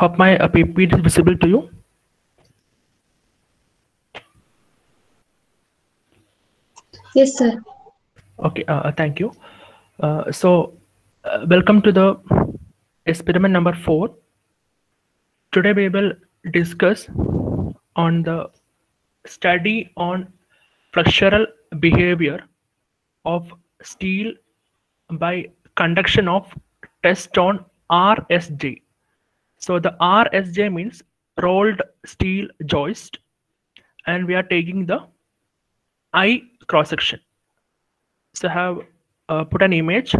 Hope my PPT is visible to you. Yes, sir. Okay, thank you. Welcome to the experiment number 4. Today we will discuss on the study on flexural behavior of steel by conduction of test on RSJ. So the RSJ means rolled steel joist, and we are taking the I cross section. So I have put an image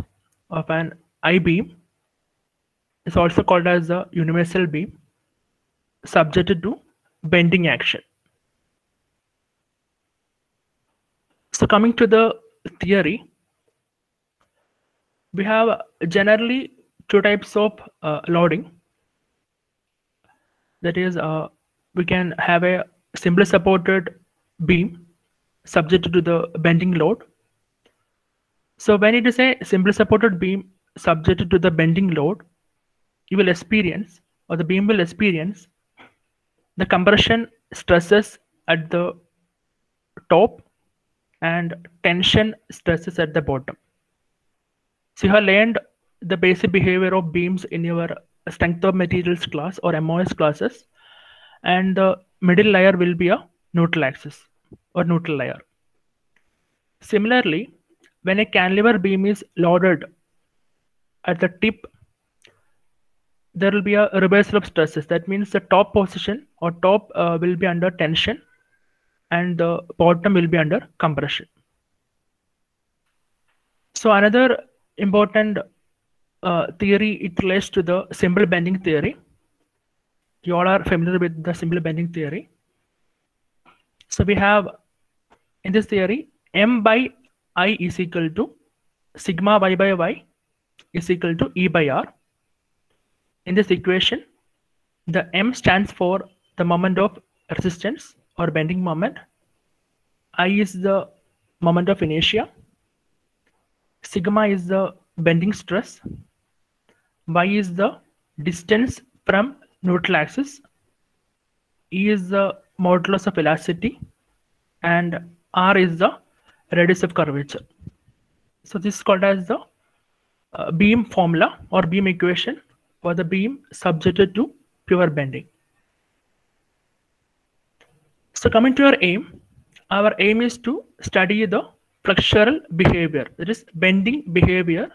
of an I beam. It's also called as a universal beam, subjected to bending action. So coming to the theory, we have generally two types of loading. That is, we can have a simply supported beam subjected to the bending load. So when it is a simply supported beam subjected to the bending load, you will experience, or the beam will experience, the compression stresses at the top and tension stresses at the bottom. So you have learned the basic behavior of beams in your strength of materials class or MOS classes, and the middle layer will be a neutral axis or neutral layer. Similarly, when a cantilever beam is loaded at the tip, there will be a reversal of stresses. That means the top position or top will be under tension and the bottom will be under compression. So another important theory, it relates to the simple bending theory. You all are familiar with the simple bending theory. So we have in this theory, M by I is equal to sigma y by y is equal to E by R. In this equation, the M stands for the moment of resistance or bending moment. I is the moment of inertia. Sigma is the bending stress. Y is the distance from neutral axis. E is the modulus of velocity, and R is the radius of curvature. So this is called as the beam formula or beam equation for the beam subjected to pure bending. So coming to our aim is to study the flexural behavior, that is bending behavior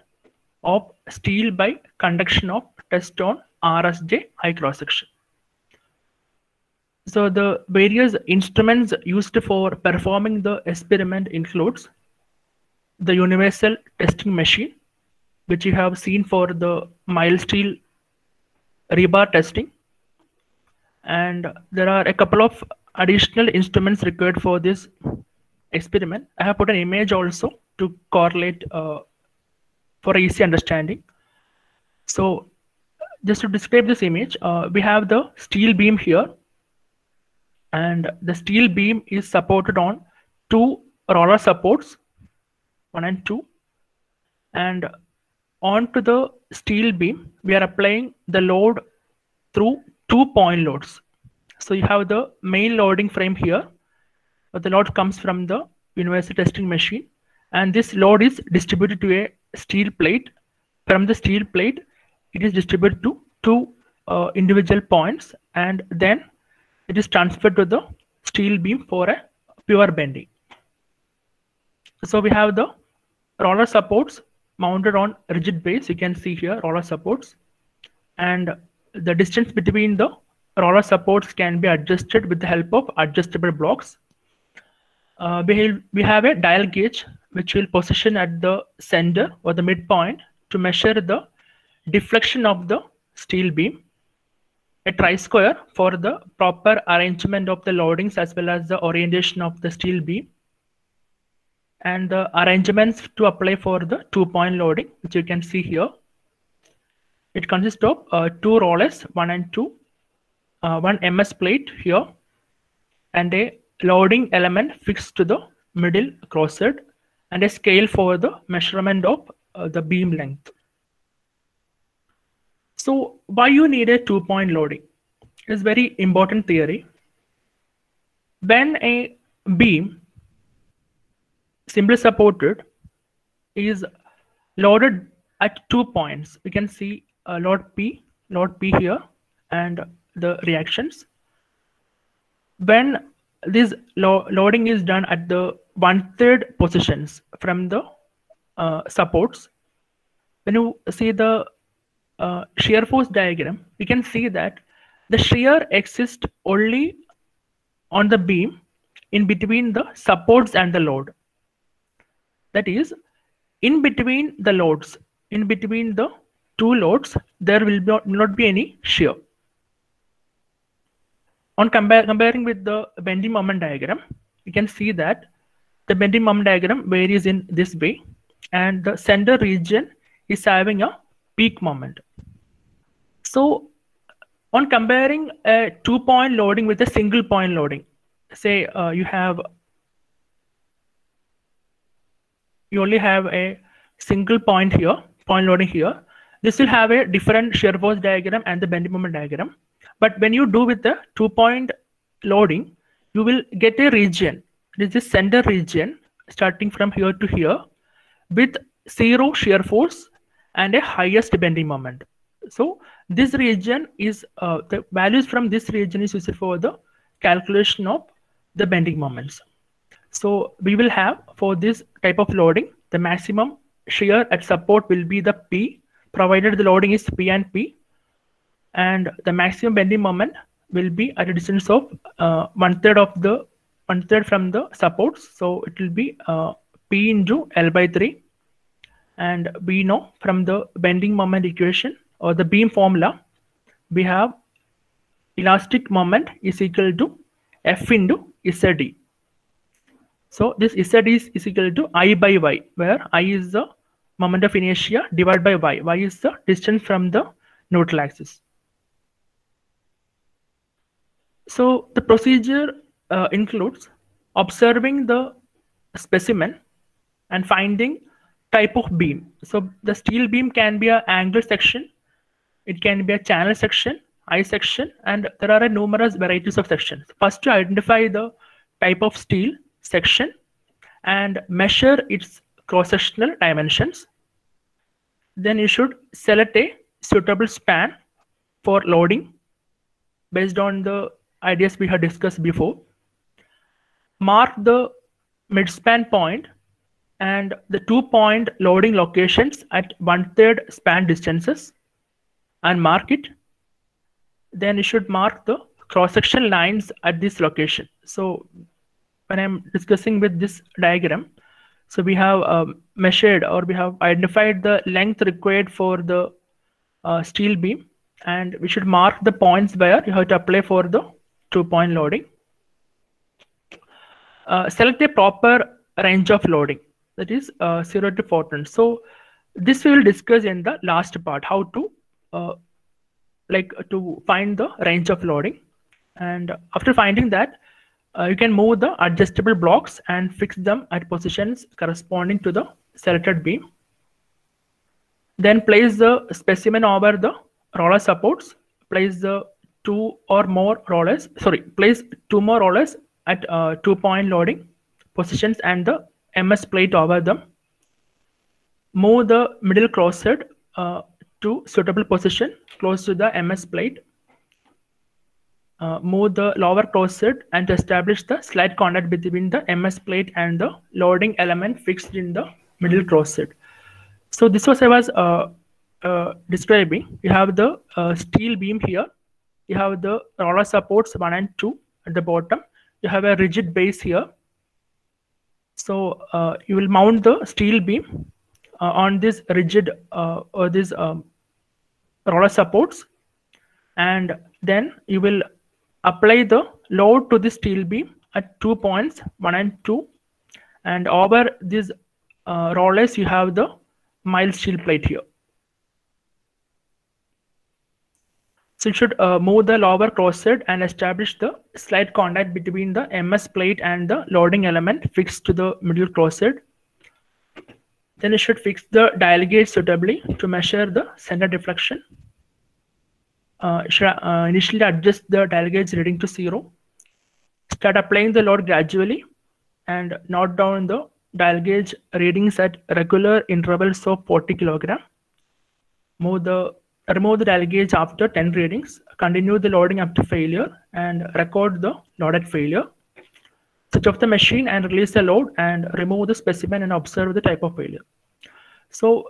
of steel by conduction of test on RSJ high cross section. So the various instruments used for performing the experiment includes the universal testing machine, which you have seen for the mild steel rebar testing, and there are a couple of additional instruments required for this experiment. I have put an image also to correlate for easy understanding. So just to describe this image, we have the steel beam here, and the steel beam is supported on two roller supports, 1 and 2, and onto the steel beam we are applying the load through 2-point loads. So you have the main loading frame here, but the load comes from the universal testing machine, and this load is distributed to a steel plate. From the steel plate, it is distributed to two individual points, and then it is transferred to the steel beam for a pure bending. So we have the roller supports mounted on rigid base. You can see here roller supports, and the distance between the roller supports can be adjusted with the help of adjustable blocks. We have a dial gauge which will position at the center or the midpoint to measure the deflection of the steel beam, a tri-square for the proper arrangement of the loadings as well as the orientation of the steel beam, and the arrangements to apply for the 2-point loading, which you can see here. It consists of two rollers, 1 and 2, one MS plate here, and a loading element fixed to the middle crosshead, and a scale for the measurement of the beam length. So why you need a 2-point loading is very important theory. When a beam simply supported is loaded at 2 points, we can see load P here, and the reactions. When this loading is done at the 1/3 positions from the supports, when you see the shear force diagram, we can see that the shear exists only on the beam in between the supports and the load. That is, in between the loads, in between the two loads, there will not be any shear. On comparing with the bending moment diagram, you can see that the bending moment diagram varies in this way, and the center region is having a peak moment. So on comparing a 2-point loading with a single point loading, say you only have a single point loading here, this will have a different shear force diagram and the bending moment diagram. But when you do with the 2-point loading, you will get a region. This is center region starting from here to here with 0 shear force and a highest bending moment. So this region is the values from this region is used for the calculation of the bending moments. So we will have, for this type of loading, the maximum shear at support will be the P, provided the loading is P and P, and the maximum bending moment will be at a distance of 1/3 from the supports. So it will be P into L/3, and we know from the bending moment equation or the beam formula, we have elastic moment is equal to F into ZE. So this Z is equal to I by Y, where I is the moment of inertia divided by Y. Y is the distance from the neutral axis. So the procedure includes observing the specimen and finding type of beam. So the steel beam can be an angle section, it can be a channel section, I section, and there are numerous varieties of sections. First, to identify the type of steel section and measure its cross-sectional dimensions. Then you should select a suitable span for loading based on the ideas we had discussed before. Mark the midspan point and the 2-point loading locations at 1/3 span distances and mark it. Then you should mark the cross-section lines at this location. So when I'm discussing with this diagram, so we have measured, or we have identified the length required for the steel beam, and we should mark the points where you have to apply for the 2-point loading. Select a proper range of loading, that is 0 to 4 tons. So this we will discuss in the last part, how to to find the range of loading. And after finding that, you can move the adjustable blocks and fix them at positions corresponding to the selected beam. Then place the specimen over the roller supports. Place the place 2 more rollers at 2-point loading positions and the MS plate over them. Move the middle crosshead to suitable position close to the MS plate. Move the lower crosshead and establish the slight contact between the MS plate and the loading element fixed in the middle crosshead. So this was I was describing. You have the steel beam here. You have the roller supports 1 and 2 at the bottom. You have a rigid base here. So you will mount the steel beam on this rigid or this roller supports, and then you will apply the load to the steel beam at 2 points, 1 and 2, and over these rollers you have the mild steel plate here. So you should move the lower crosshead and establish the slight contact between the MS plate and the loading element fixed to the middle crosshead. Then you should fix the dial gauge suitably to measure the center deflection. should initially adjust the dial gauge reading to 0. Start applying the load gradually and note down the dial gauge readings at regular intervals of 40 kg. Remove the dial gauge after 10 readings. Continue the loading up to failure and record the load at failure. Switch off the machine and release the load and remove the specimen and observe the type of failure. So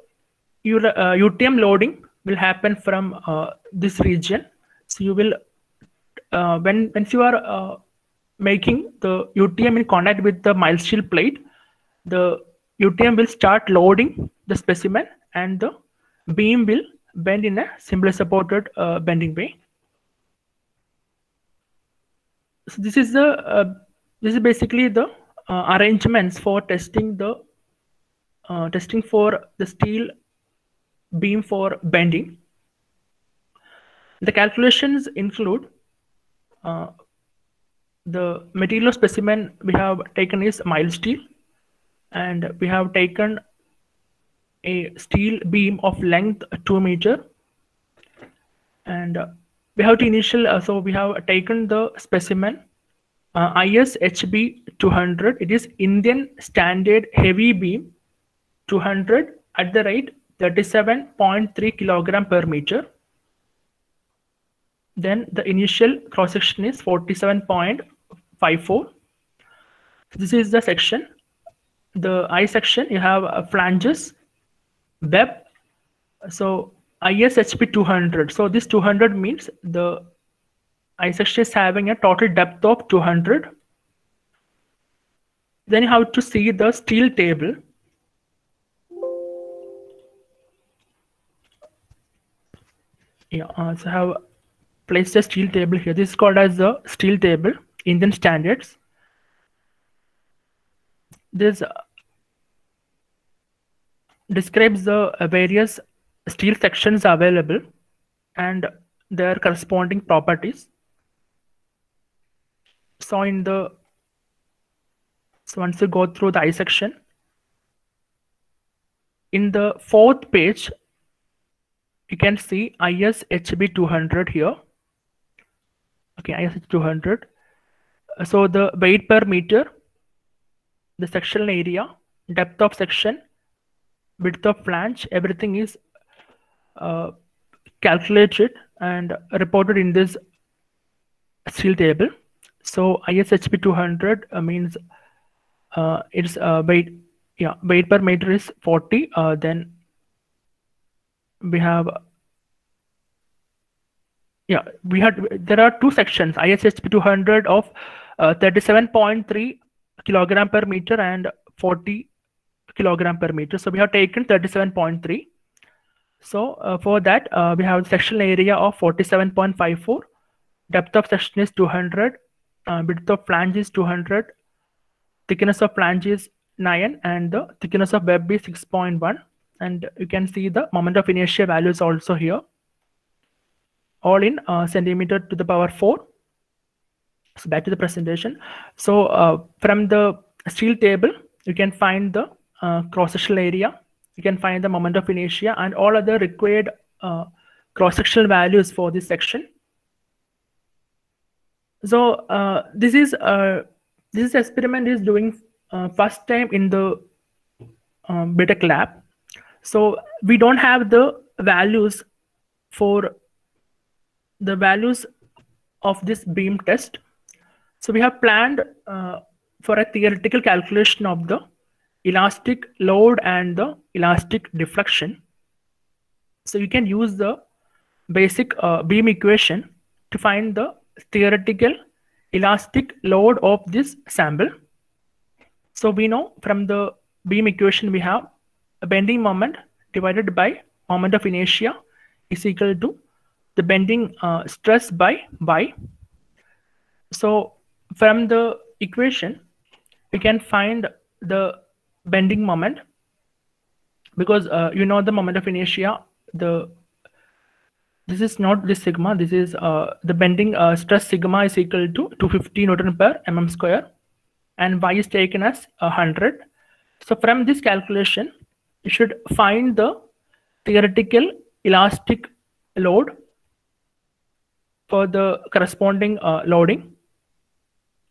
your UTM loading will happen from this region. So you will once you are making the UTM in contact with the mild steel plate, the UTM will start loading the specimen and the beam will bend in a simply supported bending way. So this is basically the arrangements for testing for the steel beam for bending. The calculations include the material specimen we have taken is mild steel, and we have taken a steel beam of length 2 meter, and we have to initial. So we have taken the specimen ISHB 200. It is Indian Standard Heavy Beam 200 at the rate 37.3 kilogram per meter. Then the initial cross section is 47.54. This is the section. The I section, you have flanges, web. So ISHB 200. So this 200 means the I section is having a total depth of 200. Then you have to see the steel table. Yeah, so I have placed a steel table here. This is called as the steel table, Indian standards. This describes the various steel sections available and their corresponding properties. So once you go through the I section, in the 4th page, you can see ISHB 200 here. Okay, ISHB 200. So the weight per meter, the sectional area, depth of section, width of flange, everything is calculated and reported in this steel table. So ISHB 200 means its weight per meter is 40. Then we have there are 2 sections, ISHB 200 of 37.3 kilogram per meter and 40 kilogram per meter. So we have taken 37.3. So for that we have sectional area of 47.54, depth of section is 200, width of flange is 200, thickness of flange is 9, and the thickness of web is 6.1. And you can see the moment of inertia values also here, all in centimeter to the power 4. So back to the presentation. So from the steel table, you can find the cross-sectional area, you can find the moment of inertia and all other required cross-sectional values for this section. So this experiment is doing first time in the BTech lab. So we don't have the values for the values of this beam test. So we have planned for a theoretical calculation of the elastic load and the elastic deflection. So you can use the basic beam equation to find the theoretical elastic load of this sample. So we know from the beam equation we have a bending moment divided by moment of inertia is equal to the bending stress by Y. So from the equation we can find the bending moment, because you know the moment of inertia, this is not this sigma, this is the bending stress sigma is equal to 250 Newton per mm square, and Y is taken as 100. So from this calculation you should find the theoretical elastic load for the corresponding loading,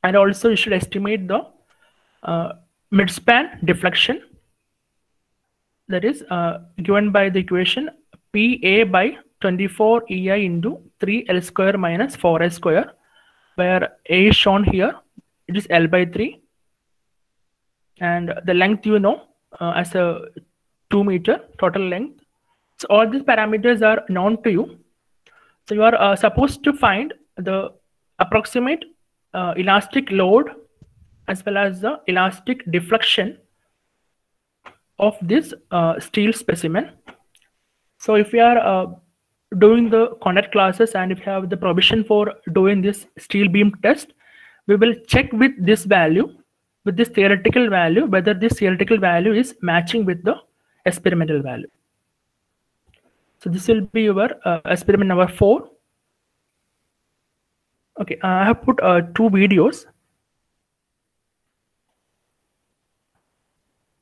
and also you should estimate the midspan deflection, that is given by the equation PA by 24 EI into 3L square minus 4S square, where A is shown here. It is L by 3, and the length you know as a 2 meter total length. So all these parameters are known to you. So you are supposed to find the approximate elastic load as well as the elastic deflection of this steel specimen. So if you are doing the conduct classes and if you have the provision for doing this steel beam test, we will check with this value, with this theoretical value, whether this theoretical value is matching with the experimental value. So this will be your experiment number 4. Okay, I have put 2 videos.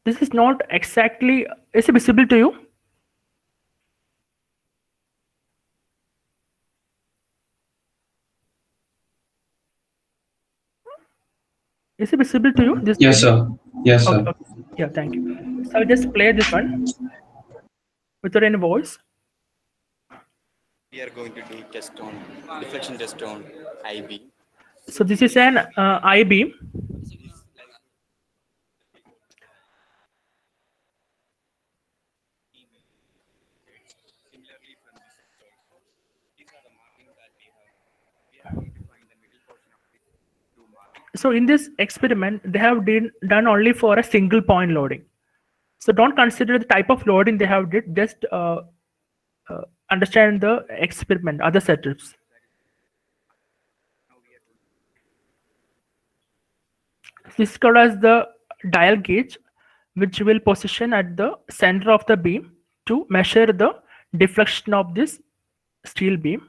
This is not exactly, is it visible to you? Is it visible to you? This Yes, video? sir. Yes, sir. Okay. Yeah, thank you. So I'll just play this one without any voice. We are going to do test on deflection test on I-beam. So this is an I-beam. Similarly, from this also, these are the markings that we have. We are going to find the middle portion of these 2 markings. So in this experiment, they have done only for a single point loading. So don't consider the type of loading they have did. Just understand the experiment, other setups. This is called as the dial gauge, which will position at the center of the beam to measure the deflection of this steel beam.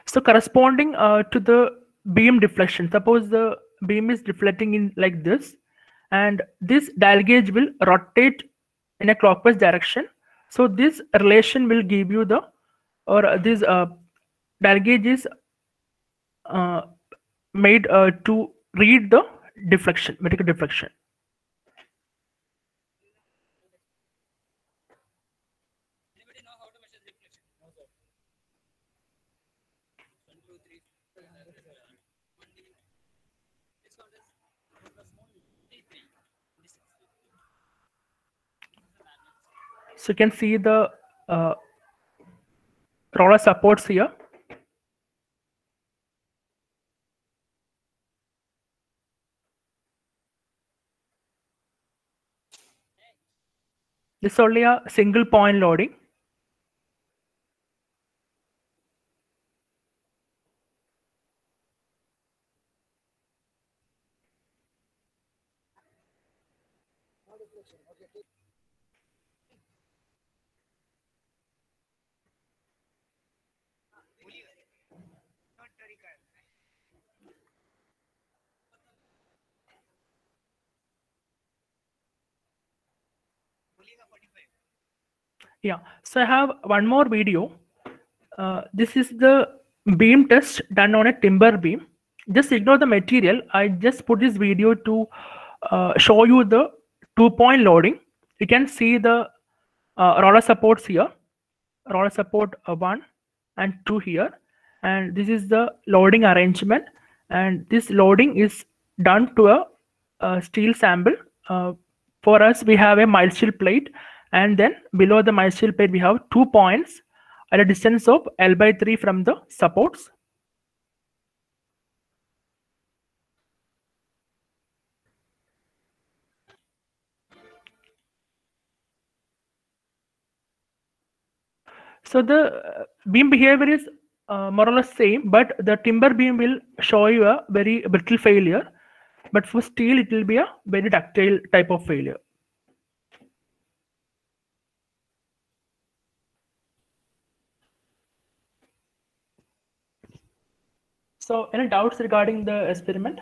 So corresponding to the beam deflection, suppose the beam is deflecting in like this, and this dial gauge will rotate in a clockwise direction. So this relation will give you the, or this dial gauge is made to read the deflection, vertical deflection. Anybody know how to measure deflection? No, sir. 1, 2, 3. It's called as T3. So you can see the roller supports here. This is only a single point loading. Yeah, so I have one more video. This is the beam test done on a timber beam. Just ignore the material. I just put this video to show you the 2-point loading. You can see the roller supports here, roller support 1 and 2 here, and this is the loading arrangement, and this loading is done to a steel sample. For us, we have a mild steel plate, and then below the mild steel plate we have 2 points at a distance of L by 3 from the supports. So the beam behavior is more or less same, but the timber beam will show you a very brittle failure, but for steel it will be a very ductile type of failure. So any doubts regarding the experiment?